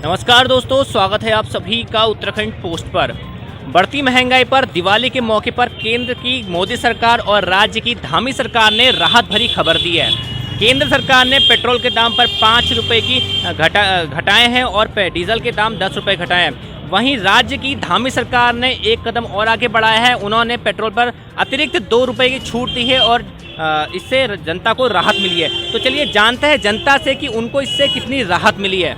नमस्कार दोस्तों, स्वागत है आप सभी का उत्तराखंड पोस्ट पर। बढ़ती महंगाई पर दिवाली के मौके पर केंद्र की मोदी सरकार और राज्य की धामी सरकार ने राहत भरी खबर दी है। केंद्र सरकार ने पेट्रोल के दाम पर 5 रुपये की घटाए हैं और डीजल के दाम 10 रुपये घटाए हैं। वहीं राज्य की धामी सरकार ने एक कदम और आगे बढ़ाया है। उन्होंने पेट्रोल पर अतिरिक्त 2 रुपये की छूट दी है और इससे जनता को राहत मिली है। तो चलिए जानते हैं जनता से कि उनको इससे कितनी राहत मिली है।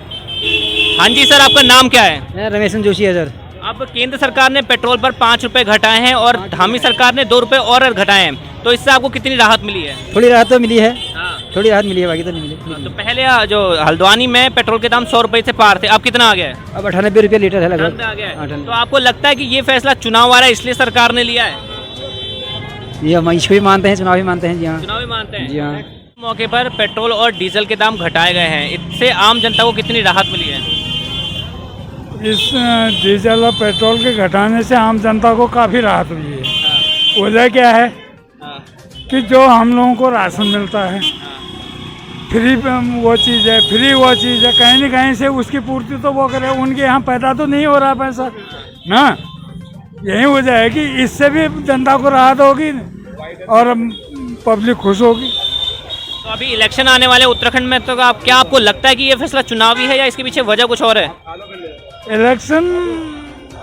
हाँ जी सर, आपका नाम क्या है? रमेश जोशी है सर। अब केंद्र सरकार ने पेट्रोल पर 5 रुपये घटाए हैं और धामी सरकार ने 2 रुपये और घटाए हैं, तो इससे आपको कितनी राहत मिली है? थोड़ी राहत तो मिली है। हाँ। थोड़ी राहत मिली है, बाकी तो नहीं मिली। तो पहले जो हल्द्वानी में पेट्रोल के दाम 100 रुपये से पार थे, अब कितना आ गया है? अब 98 रुपये लीटर है लगभग। आ गया है। तो आपको लगता है कि ये फैसला चुनाव आ रहा है इसलिए सरकार ने लिया है? ये हम इसको भी मानते हैं, चुनाव भी मानते हैं। जी हाँ, चुनाव भी मानते हैं। जी हाँ। मौके पर पेट्रोल और डीजल के दाम घटाए गए हैं, इससे आम जनता को कितनी राहत मिली है? इस डीजल और पेट्रोल के घटाने से आम जनता को काफ़ी राहत हुई है। वजह क्या है कि जो हम लोगों को राशन मिलता है फ्री वो चीज़ है, कहीं न कहीं से उसकी पूर्ति तो वो करे, उनके यहाँ पैदा तो नहीं हो रहा पैसा ना। यही वजह है कि इससे भी जनता को राहत होगी और पब्लिक खुश होगी। तो अभी इलेक्शन आने वाले उत्तराखंड में, तो क्या आपको लगता है कि ये फैसला चुनावी है या इसके पीछे वजह कुछ और है? इलेक्शन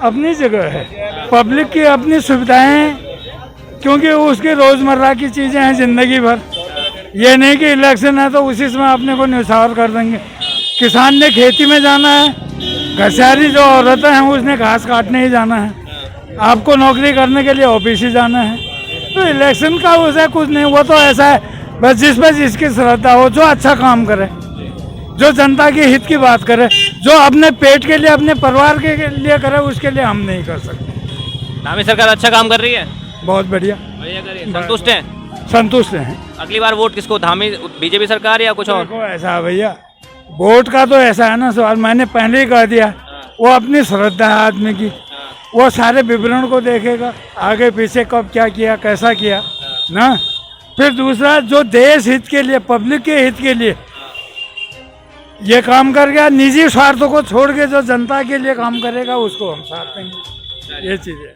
अपनी जगह है, पब्लिक की अपनी सुविधाएं, क्योंकि उसकी रोज़मर्रा की चीज़ें हैं ज़िंदगी भर। ये नहीं कि इलेक्शन है तो उसी समय अपने को न्यौछावर कर देंगे। किसान ने खेती में जाना है, घरसारी जो औरतें हैं उसने घास काटने ही जाना है, आपको नौकरी करने के लिए ऑफिस ही जाना है। तो इलेक्शन का उसे कुछ नहीं, वो तो ऐसा है बस जिस पर जिसकी श्रद्धा हो, जो अच्छा काम करे, जो जनता के हित की बात करे, जो अपने पेट के लिए अपने परिवार के लिए करे, उसके लिए हम नहीं कर सकते। धामी सरकार अच्छा काम कर रही है, बहुत बढ़िया, संतुष्ट हैं? संतुष्ट हैं। अगली बार वोट किसको, धामी बीजेपी सरकार या कुछ और? देखो ऐसा है भैया, वोट का तो ऐसा है ना सवाल, मैंने पहले ही कह दिया, वो अपनी श्रद्धा है आदमी की, वो सारे विवरण को देखेगा, आगे पीछे कब क्या किया, कैसा किया ना। फिर दूसरा, जो देश हित के लिए, पब्लिक के हित के लिए ये काम कर गया, निजी स्वार्थों को छोड़ के जो जनता के लिए काम करेगा उसको हम साथ देंगे। ये चीज़ है।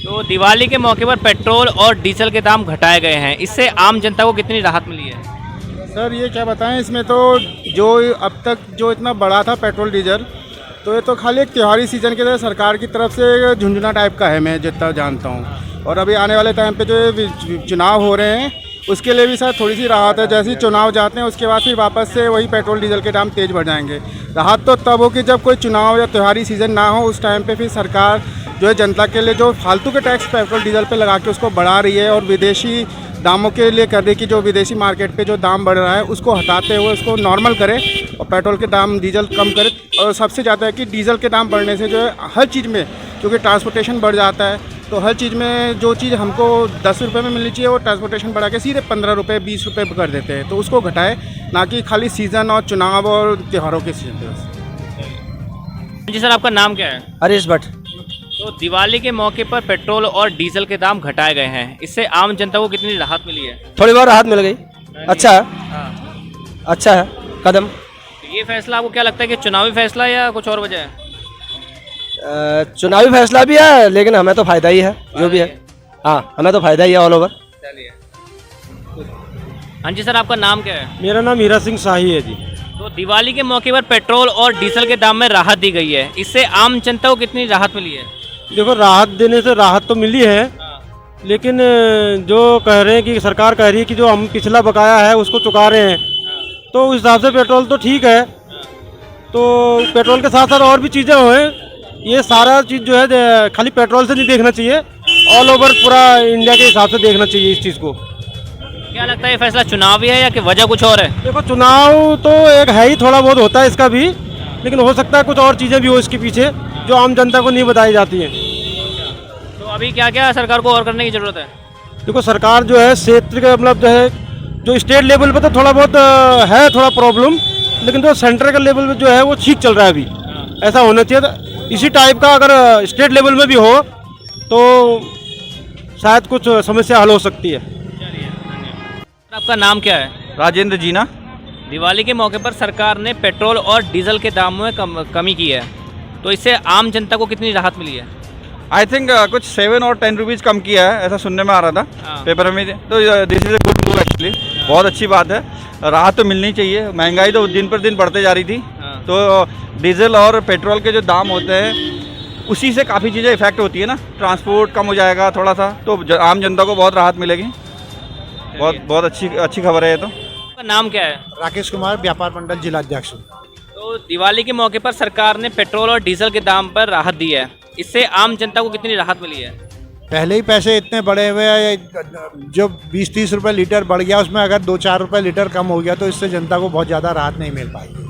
तो दिवाली के मौके पर पेट्रोल और डीजल के दाम घटाए गए हैं, इससे आम जनता को कितनी राहत मिली है? सर ये क्या बताएं, इसमें तो जो अब तक जो इतना बढ़ा था पेट्रोल डीजल, तो ये तो खाली एक त्योहारी सीजन के तरह सरकार की तरफ से झुंझुना टाइप का है, मैं जितना जानता हूँ। और अभी आने वाले टाइम पे जो चुनाव हो रहे हैं उसके लिए भी सर थोड़ी सी राहत है। जैसे ही चुनाव जाते हैं उसके बाद फिर वापस से वही पेट्रोल डीजल के दाम तेज़ बढ़ जाएंगे। राहत तो तब हो कि जब कोई चुनाव या त्योहारी सीज़न ना हो, उस टाइम पे फिर सरकार जो है जनता के लिए जो फालतू के टैक्स पेट्रोल डीजल पे लगा के उसको बढ़ा रही है और विदेशी दामों के लिए कर रही है कि जो विदेशी मार्केट पे जो दाम बढ़ रहा है उसको हटाते हुए उसको नॉर्मल करे और पेट्रोल के दाम डीजल कम करे। और सबसे ज़्यादा है कि डीजल के दाम बढ़ने से जो है हर चीज़ में, क्योंकि ट्रांसपोर्टेशन बढ़ जाता है, तो हर चीज़ में जो चीज़ हमको 10 रुपये में मिलनी चाहिए वो ट्रांसपोर्टेशन बढ़ा के सीधे 15 रुपये 20 रुपये कर देते हैं। तो उसको घटाए, ना कि खाली सीज़न और चुनाव और त्योहारों के सीजन पे। जी सर, आपका नाम क्या है? हरीश भट्ट। तो दिवाली के मौके पर पेट्रोल और डीजल के दाम घटाए गए हैं, इससे आम जनता को कितनी राहत मिली है? थोड़ी बहुत राहत मिल गई। अच्छा है, अच्छा है कदम। ये फैसला आपको क्या लगता है कि चुनावी फैसला या कुछ और वजह है? चुनावी फैसला भी है, लेकिन हमें तो फायदा ही है जो भी है। हाँ, हमें तो फायदा ही है ऑल ओवर। हाँ जी सर, आपका नाम क्या है? मेरा नाम हीरा सिंह शाही है जी। तो दिवाली के मौके पर पेट्रोल और डीजल के दाम में राहत दी गई है, इससे आम जनता को कितनी राहत मिली है? देखो, राहत देने से राहत तो मिली है, लेकिन जो कह रहे हैं कि सरकार कह रही है कि जो हम पिछला बकाया है उसको चुका रहे हैं, तो उस हिसाब से पेट्रोल तो ठीक है। तो पेट्रोल के साथ साथ और भी चीज़ें हुए, ये सारा चीज़ जो है खाली पेट्रोल से नहीं देखना चाहिए, ऑल ओवर पूरा इंडिया के हिसाब से देखना चाहिए इस चीज़ को। क्या लगता है ये फैसला चुनावी है या कि वजह कुछ और है? देखो, चुनाव तो एक है ही, थोड़ा बहुत होता है इसका भी, लेकिन हो सकता है कुछ और चीज़ें भी हो इसके पीछे जो आम जनता को नहीं बताई जाती हैं। तो अभी क्या क्या सरकार को और करने की ज़रूरत है? देखो, सरकार जो है क्षेत्र का मतलब जो है, जो स्टेट लेवल पे तो थोड़ा बहुत है थोड़ा प्रॉब्लम, लेकिन जो सेंटर का लेवल पे जो है वो ठीक चल रहा है अभी। ऐसा होना चाहिए, इसी टाइप का अगर स्टेट लेवल में भी हो तो शायद कुछ समस्या हल हो सकती है। आपका नाम क्या है? राजेंद्र जीना। दिवाली के मौके पर सरकार ने पेट्रोल और डीजल के दामों में कमी की है, तो इससे आम जनता को कितनी राहत मिली है? आई थिंक कुछ 7 और 10 रुपीज़ कम किया है, ऐसा सुनने में आ रहा था हाँ। पेपर में। तो this is a good move actually, बहुत अच्छी बात है। राहत तो मिलनी चाहिए, महंगाई तो दिन पर दिन बढ़ते जा रही थी। हाँ। तो डीजल और पेट्रोल के जो दाम होते हैं उसी से काफ़ी चीज़ें इफेक्ट होती है ना, ट्रांसपोर्ट कम हो जाएगा थोड़ा सा, तो आम जनता को बहुत राहत मिलेगी। बहुत अच्छी खबर है ये तो। आपका नाम क्या है? राकेश कुमार, व्यापार मंडल जिलाध्यक्ष। तो दिवाली के मौके पर सरकार ने पेट्रोल और डीजल के दाम पर राहत दी है, इससे आम जनता को कितनी राहत मिली है? पहले ही पैसे इतने बढ़े हुए हैं, जो 20-30 रुपए लीटर बढ़ गया, उसमें अगर 2-4 रुपए लीटर कम हो गया तो इससे जनता को बहुत ज़्यादा राहत नहीं मिल पाएगी।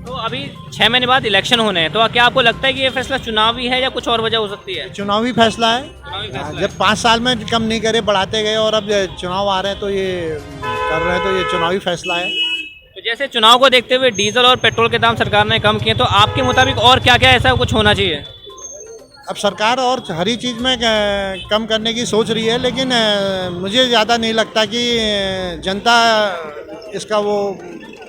तो अभी 6 महीने बाद इलेक्शन होने हैं, तो क्या आपको लगता है कि ये फैसला चुनावी है या कुछ और वजह हो सकती है? चुनावी फैसला है। चुनावी फैसला जब 5 साल में कम नहीं करे, बढ़ाते गए, और अब चुनाव आ रहे हैं तो ये कर रहे हैं, तो ये चुनावी फैसला है। तो जैसे चुनाव को देखते हुए डीजल और पेट्रोल के दाम सरकार ने कम किए, तो आपके मुताबिक और क्या क्या ऐसा कुछ होना चाहिए? अब सरकार और हर ही चीज़ में कम करने की सोच रही है, लेकिन मुझे ज़्यादा नहीं लगता कि जनता इसका वो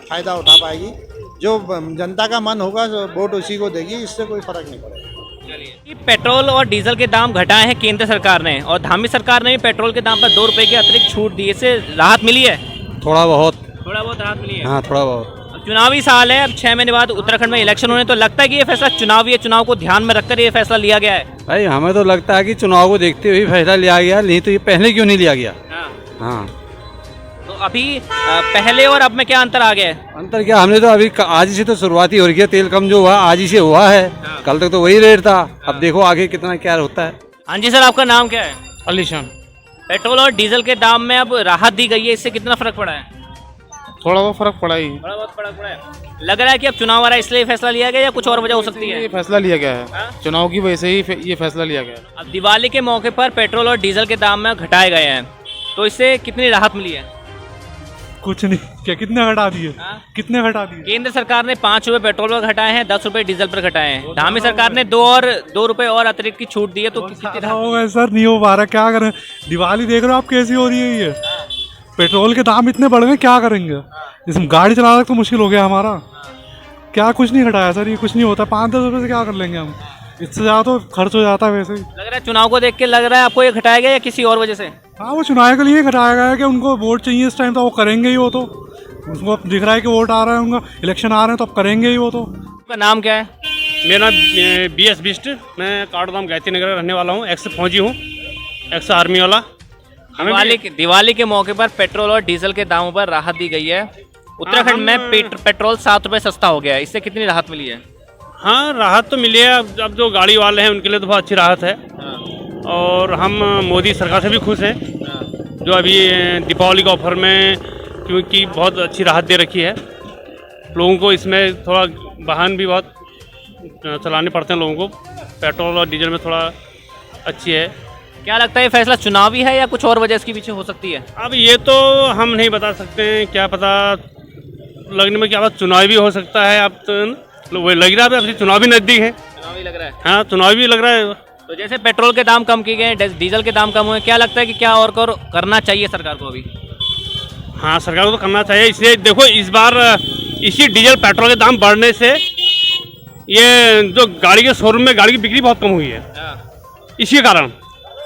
फ़ायदा उठा पाएगी। जो जनता का मन होगा वोट उसी को देगी, इससे कोई फ़र्क नहीं पड़ेगा। कि पेट्रोल और डीजल के दाम घटाए हैं केंद्र सरकार ने, और धामी सरकार ने भी पेट्रोल के दाम पर 2 रुपये की अतिरिक्त छूट दी, इससे राहत मिली है? थोड़ा बहुत। थोड़ा बहुत राहत मिली है। हाँ, थोड़ा बहुत। अब चुनावी साल है, अब 6 महीने बाद उत्तराखंड में इलेक्शन होने, तो लगता है कि ये फैसला चुनावी है, चुनाव को ध्यान में रखकर ये फैसला लिया गया है? भाई हमें तो लगता है कि चुनाव को देखते हुए फैसला लिया गया, नहीं तो ये पहले क्यों नहीं लिया गया। हाँ। तो अभी पहले और अब में क्या अंतर आ गया है? अंतर क्या, हमने तो अभी आज ही से तो शुरुआती हो रही है, तेल कम जो हुआ आज ही से हुआ है। कल तक तो वही रेट था, अब देखो आगे कितना क्या होता है। हाँ जी सर, आपका नाम क्या है? अलीशान। पेट्रोल और डीजल के दाम में अब राहत दी गई है, इससे कितना फर्क पड़ा है? थोड़ा बहुत फर्क पड़ा ही। बड़ा बहुत फर्क पड़ा है। लग रहा है कि अब चुनाव आ रहा है इसलिए फैसला लिया गया, या कुछ और वजह हो सकती है? ये फैसला लिया गया है, हाँ? चुनाव की वजह से ही ये फैसला लिया गया है। अब दिवाली के मौके पर पेट्रोल और डीजल के दाम में घटाए गए हैं, तो इससे कितनी राहत मिली है? कुछ नहीं। क्या कितने घटा दिए? हाँ? कितने घटा दिए? केंद्र सरकार ने 5 रुपए पेट्रोल पर घटाए हैं, 10 रुपए डीजल पर घटाए हैं। धामी सरकार ने 2 रुपए और अतिरिक्त की छूट दी है, तो कितनी राहत? होगा सर, नहीं हो पा रहा, क्या करें। दिवाली देख रहे हो आप कैसी हो रही है ये। पेट्रोल के दाम इतने बढ़ गए, क्या करेंगे। इसमें गाड़ी चलाना तो मुश्किल हो गया हमारा। क्या कुछ नहीं घटाया सर, ये कुछ नहीं होता। 5-10 रुपए से क्या कर लेंगे हम, इससे ज़्यादा तो खर्च हो जाता है वैसे ही। लग रहा है चुनाव को देख के लग रहा है आपको ये घटाया गया, या किसी और वजह से? हाँ, वो चुनाव के लिए घटाया गया है कि उनको वोट चाहिए इस टाइम, तो वो करेंगे ही। वो तो उनको अब दिख रहा है कि वोट आ रहा है उनका, इलेक्शन आ रहे हैं, तो अब करेंगे ही वो तो। आपका नाम क्या है? मेरा BS बिस्ट, मैं काठगोदाम गायत्री नगर रहने वाला हूँ, एक्स फौजी हूँ, एक्स आर्मी वाला। दिवाली के मौके पर पेट्रोल और डीजल के दामों पर राहत दी गई है। उत्तराखंड में पेट्रोल 7 रुपये सस्ता हो गया है, इससे कितनी राहत मिली है? हाँ, राहत तो मिली है। अब जो गाड़ी वाले हैं उनके लिए तो बहुत अच्छी राहत है। और हम मोदी सरकार से भी खुश हैं, जो अभी दीपावली के ऑफर में क्योंकि बहुत अच्छी राहत दे रखी है लोगों को। इसमें थोड़ा वाहन भी बहुत चलाने पड़ते हैं लोगों को, पेट्रोल और डीजल में थोड़ा अच्छी है। क्या लगता है ये फैसला चुनावी है, या कुछ और वजह इसके पीछे हो सकती है? अब ये तो हम नहीं बता सकते हैं, क्या पता लगने में क्या पता चुनावी भी हो सकता है। अब तो वो लग रहा है अभी चुनावी नज़दीक है। चुनावी लग रहा है। हाँ, चुनावी लग रहा है। तो जैसे पेट्रोल के दाम कम किए गए, डीजल के दाम कम हुए, क्या लगता है कि क्या और करना चाहिए सरकार को अभी? हाँ, सरकार को तो करना चाहिए। इसलिए देखो, इस बार इसी डीजल पेट्रोल के दाम बढ़ने से ये जो गाड़ी के शोरूम में गाड़ी की बिक्री बहुत कम हुई है, इसी कारण।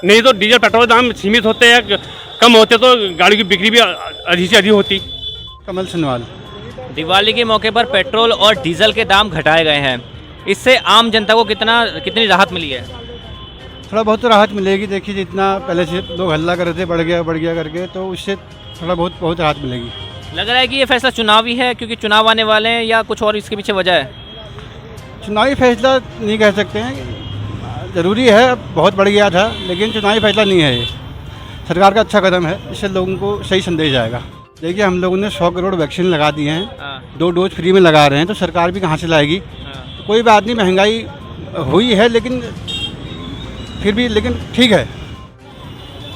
नहीं तो डीजल पेट्रोल के दाम सीमित होते हैं, कम होते तो गाड़ी की बिक्री भी अधिक से अधिक होती। कमल सनवाल। दिवाली के मौके पर पेट्रोल और डीजल के दाम घटाए गए हैं, इससे आम जनता को कितनी राहत मिली है? थोड़ा बहुत तो राहत मिलेगी। देखिए, जितना पहले से लोग हल्ला कर रहे थे बढ़ गया करके, तो उससे थोड़ा बहुत राहत मिलेगी। लग रहा है कि ये फैसला चुनावी है, क्योंकि चुनाव आने वाले हैं, या कुछ और इसके पीछे वजह है? चुनावी फैसला नहीं कह सकते हैं, ज़रूरी है, बहुत बढ़ गया था, लेकिन चुनावी फैसला नहीं है ये। सरकार का अच्छा कदम है, इससे लोगों को सही संदेश जाएगा। देखिए, हम लोगों ने 100 करोड़ वैक्सीन लगा दिए हैं, 2 डोज फ्री में लगा रहे हैं, तो सरकार भी कहाँ से लाएगी। तो कोई बात नहीं, महंगाई हुई है, लेकिन फिर भी ठीक है।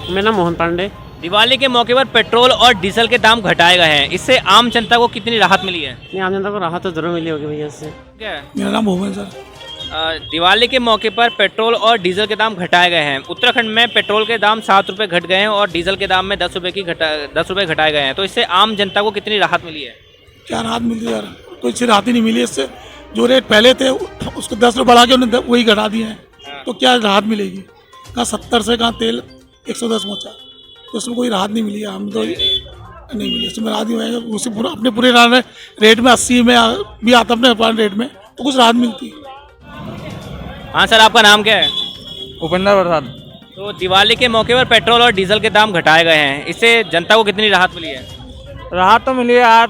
मेरा नाम मोहन पांडे। दिवाली के मौके पर पेट्रोल और डीजल के दाम घटाए गए हैं, इससे आम जनता को कितनी राहत मिली है? नहीं, आम जनता को राहत तो जरूर मिली होगी भैया इससे। क्या है? मेरा नाम भूपेन सर। दिवाली के मौके पर पेट्रोल और डीजल के दाम घटाए गए हैं। उत्तराखंड में पेट्रोल के दाम 7 रुपये घट गए हैं, और डीजल के दाम में 10 रुपये घटाए गए हैं, तो इससे आम जनता को कितनी राहत मिली है? क्या राहत मिलती यार, कोई अच्छी राहत ही नहीं मिली इससे। जो रेट पहले थे उसको 10 रुपये बढ़ा के उन्होंने वही घटा दिए हैं, तो क्या राहत मिलेगी? कहाँ 70 से कहाँ तेल 110 पहुँचा, तो उसमें कोई राहत नहीं मिली है। हम तो नहीं मिली इसमें राहत ही होएगा। उसे पूरा अपने पूरे रेट में 80 में भी आता अपने पुराने रेट में, तो कुछ राहत मिलती। हाँ सर, आपका नाम क्या है? उपेंद्र प्रसाद। तो दिवाली के मौके पर पेट्रोल और डीजल के दाम घटाए गए हैं, इससे जनता को कितनी राहत मिली है? राहत तो मिली है यार,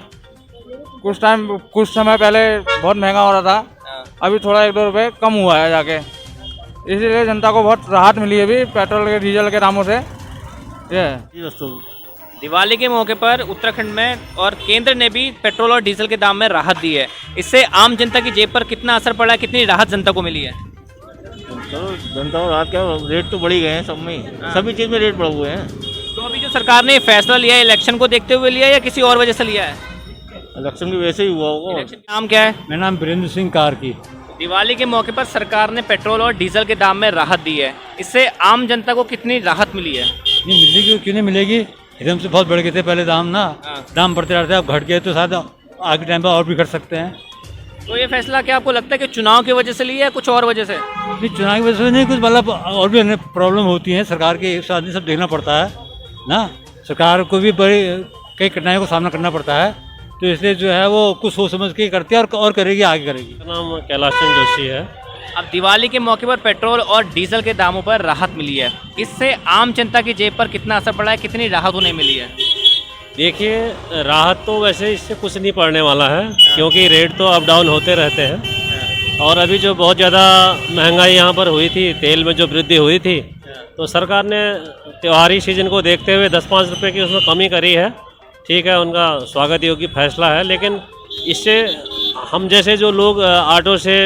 कुछ समय पहले बहुत महंगा हो रहा था, अभी थोड़ा 1-2 रुपये कम हुआ है जाके, इसीलिए जनता को बहुत राहत मिली है अभी पेट्रोल के डीजल के दामों से। दिवाली के मौके पर उत्तराखंड में और केंद्र ने भी पेट्रोल और डीजल के दाम में राहत दी है, इससे आम जनता की जेब पर कितना असर पड़ा है, कितनी राहत जनता को मिली है? जनता को राहत क्या, रेट तो बढ़ ही गए हैं सब में, सभी चीज़ में रेट बढ़े हुए हैं। तो अभी जो सरकार ने फैसला लिया है, इलेक्शन को देखते हुए लिया है या किसी और वजह से लिया है? इलेक्शन भी वैसे ही हुआ होगा। इलेक्शन का नाम क्या है? मेरा नाम वीरेंद्र सिंह कारकी। दिवाली के मौके पर सरकार ने पेट्रोल और डीजल के दाम में राहत दी है, इससे आम जनता को कितनी राहत मिली है? नहीं मिलेगी, क्यों नहीं मिलेगी? एकदम से बहुत बढ़ गए थे पहले दाम ना, दाम बढ़ते रहते हैं, अब घट गए तो शायद आगे टाइम पर और भी घट सकते हैं। तो ये फैसला क्या आपको लगता है कि चुनाव की वजह से लिया है, कुछ और वजह से? नहीं, चुनाव की वजह से नहीं, कुछ मतलब और भी अन्य प्रॉब्लम होती हैं, सरकार के साथ ही सब देखना पड़ता है ना, सरकार को भी बड़ी कई कठिनाइयों का सामना करना पड़ता है, तो इसलिए जो है वो कुछ सोच समझ के करती है और करेगी, आगे करेगी। नाम कैलाश चंद्र जोशी है। अब दिवाली के मौके पर पेट्रोल और डीजल के दामों पर राहत मिली है, इससे आम जनता की जेब पर कितना असर पड़ा है, कितनी राहत उन्हें मिली है? देखिए, राहत तो वैसे इससे कुछ नहीं पड़ने वाला है, क्योंकि रेट तो अप डाउन होते रहते हैं, और अभी जो बहुत ज़्यादा महंगाई यहाँ पर हुई थी, तेल में जो वृद्धि हुई थी, तो सरकार ने त्योहारी सीजन को देखते हुए 10-5 रुपये की उसमें कमी करी है। ठीक है, उनका स्वागत योग्य फैसला है, लेकिन इससे हम जैसे जो लोग ऑटो से,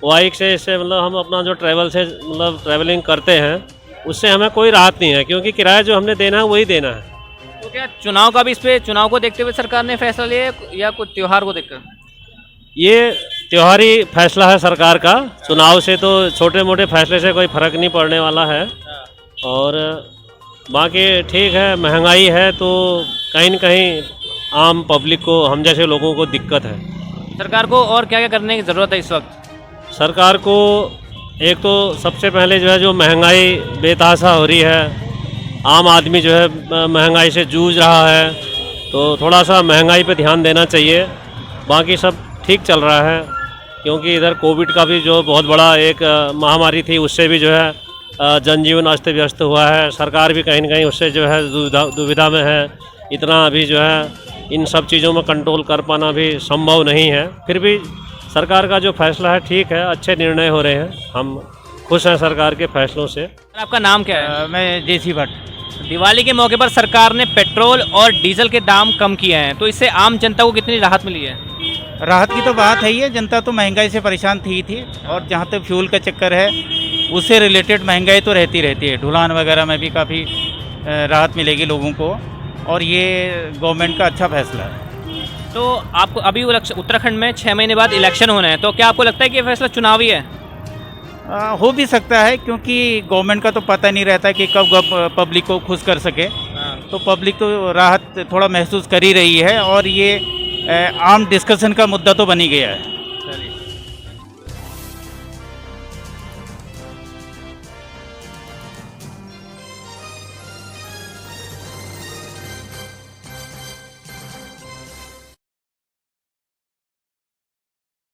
बाइक से, इससे मतलब हम अपना जो ट्रैवल से मतलब ट्रैवलिंग करते हैं, उससे हमें कोई राहत नहीं है, क्योंकि किराया जो हमने देना है वही देना है। तो क्या चुनाव का भी इस पे, चुनाव को देखते हुए सरकार ने फैसला लिया है या कुछ त्योहार को देखकर? ये त्योहारी फैसला है सरकार का, चुनाव से तो छोटे मोटे फैसले से कोई फ़र्क नहीं पड़ने वाला है। और बाकी ठीक है, महंगाई है तो कहीं न कहीं आम पब्लिक को, हम जैसे लोगों को दिक्कत है। सरकार को और क्या क्या करने की ज़रूरत है इस वक्त? सरकार को एक तो सबसे पहले जो है, जो महंगाई बेतहाशा हो रही है, आम आदमी जो है महंगाई से जूझ रहा है, तो थोड़ा सा महंगाई पे ध्यान देना चाहिए। बाकी सब ठीक चल रहा है, क्योंकि इधर कोविड का भी जो बहुत बड़ा एक महामारी थी, उससे भी जो है जनजीवन अस्त व्यस्त हुआ है, सरकार भी कहीं न कहीं उससे जो है दुविधा में है। इतना अभी जो है इन सब चीज़ों में कंट्रोल कर पाना भी संभव नहीं है, फिर भी सरकार का जो फैसला है ठीक है, अच्छे निर्णय हो रहे हैं, हम खुश हैं सरकार के फैसलों से। आपका नाम क्या है? मैं जेसी भट्ट। दिवाली के मौके पर सरकार ने पेट्रोल और डीजल के दाम कम किए हैं, तो इससे आम जनता को कितनी राहत मिली है? राहत की तो बात है ही है, जनता तो महंगाई से परेशान थी, और जहाँ तक फ्यूल का चक्कर है, उससे रिलेटेड महंगाई तो रहती है। ढुलान वगैरह में भी काफ़ी राहत मिलेगी लोगों को, और ये गवर्नमेंट का अच्छा फैसला है। तो आपको अभी उत्तराखंड में 6 महीने बाद इलेक्शन होना है, तो क्या आपको लगता है कि ये फैसला चुनावी है? हो भी सकता है, क्योंकि गवर्नमेंट का तो पता नहीं रहता कि कब पब्लिक को खुश कर सके, तो पब्लिक तो राहत थोड़ा महसूस कर ही रही है, और ये आम डिस्कशन का मुद्दा तो बन ही गया है।